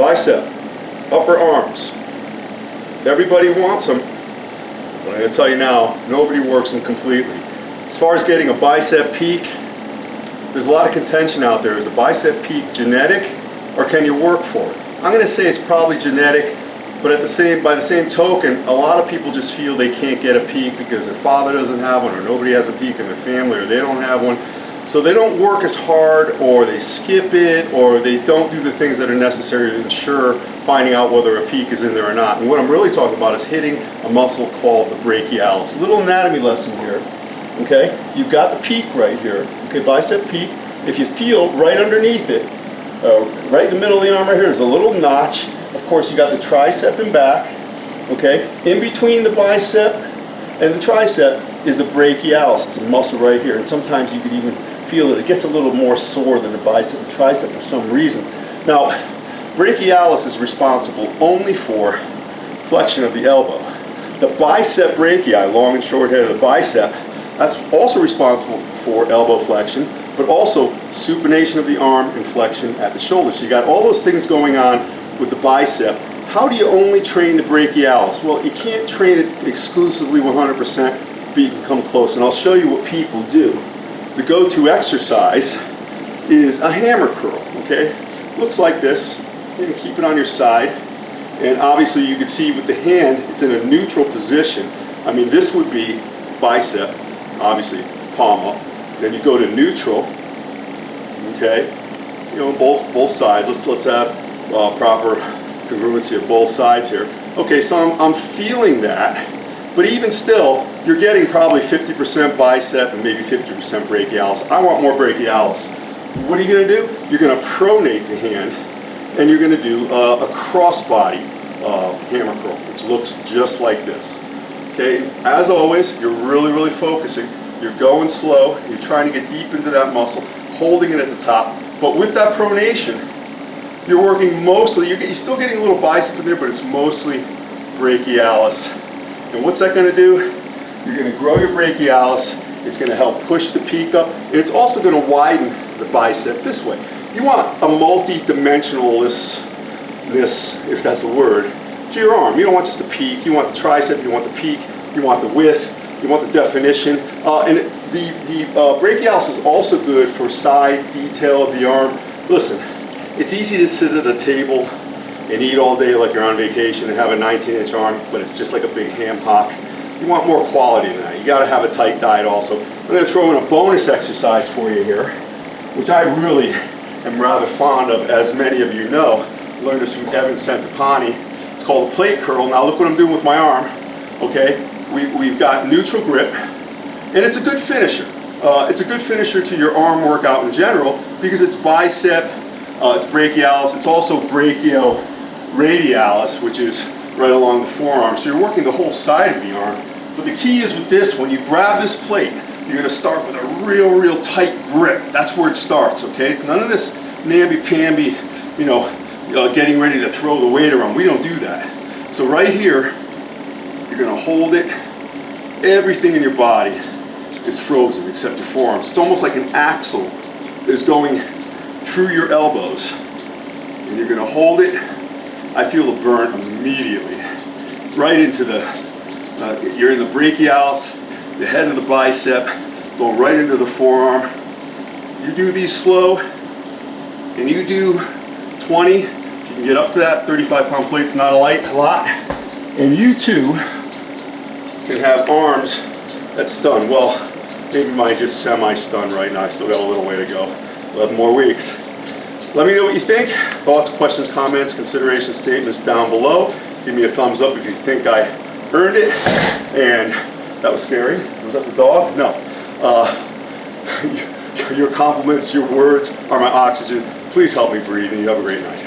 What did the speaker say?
Bicep, upper arms. Everybody wants them, but I'm going to tell you now, nobody works them completely. As far as getting a bicep peak, there's a lot of contention out there. Is a bicep peak genetic, or can you work for it? I'm going to say it's probably genetic, but by the same token, a lot of people just feel they can't get a peak because their father doesn't have one, or nobody has a peak in their family, or they don't have one. So they don't work as hard, or they skip it, or they don't do the things that are necessary to ensure finding out whether a peak is in there or not. And what I'm really talking about is hitting a muscle called the brachialis. Little anatomy lesson here. Okay, you've got the peak right here. Okay, bicep peak. If you feel right underneath it, right in the middle of the arm right here, there's a little notch. Of course, you got the tricep and back. Okay, in between the bicep and the tricep is the brachialis. It's a muscle right here, and sometimes you could even feel that it gets a little more sore than the bicep and tricep for some reason. Now, brachialis is responsible only for flexion of the elbow. The bicep brachii, long and short head of the bicep, that's also responsible for elbow flexion, but also supination of the arm and flexion at the shoulder. So you got all those things going on with the bicep. How do you only train the brachialis? Well, you can't train it exclusively 100%, but you can come close, and I'll show you what people do. The go-to exercise is a hammer curl, okay? Looks like this. You can keep it on your side, and obviously you can see with the hand, it's in a neutral position. I mean, this would be bicep, obviously palm up. Then you go to neutral, okay? You know, both sides. Let's have proper congruency of both sides here. Okay, so I'm feeling that, but even still, you're getting probably 50% bicep and maybe 50% brachialis. I want more brachialis. What are you going to do? You're going to pronate the hand, and you're going to do a crossbody hammer curl, which looks just like this. Okay, as always, you're really focusing. You're going slow. You're trying to get deep into that muscle, holding it at the top. But with that pronation, you're working mostly, you're still getting a little bicep in there, but it's mostly brachialis. And what's that going to do? You're going to grow your brachialis. It's going to help push the peak up, and it's also going to widen the bicep this way. You want a multi-dimensionalness, if that's a word, to your arm. You don't want just a peak. You want the tricep, you want the peak, you want the width, you want the definition. And the brachialis is also good for side detail of the arm. Listen, it's easy to sit at a table and eat all day like you're on vacation and have a 19-inch arm, but it's just like a big ham hock. You want more quality than that. You got to have a tight diet also. I'm going to throw in a bonus exercise for you here, which I really am rather fond of, as many of you know. Learned this from Evan Centopani. It's called a plate curl. Now look what I'm doing with my arm. Okay, we've got neutral grip, and it's a good finisher. It's a good finisher to your arm workout in general because it's bicep, it's brachialis, it's also brachioradialis, which is right along the forearm. So you're working the whole side of the arm. But the key is with this, when you grab this plate, you're going to start with a real tight grip. That's where it starts, okay? It's none of this namby-pamby, you know, getting ready to throw the weight around. We don't do that. So right here, you're going to hold it. Everything in your body is frozen except your forearms. It's almost like an axle is going through your elbows. And you're going to hold it. I feel the burn immediately. Right into the, you're in the brachialis, the head of the bicep, going right into the forearm. You do these slow, and you do 20. If you can get up to that, 35-pound plate's not a lot. And you too can have arms that's stun. Well, maybe mine just semi-stun right now. I still got a little way to go. 11 more weeks. Let me know what you think. Thoughts, questions, comments, consideration statements down below. Give me a thumbs up if you think I earned it. And that was scary. Was that the dog? No. Your compliments, your words are my oxygen. Please help me breathe, and you have a great night.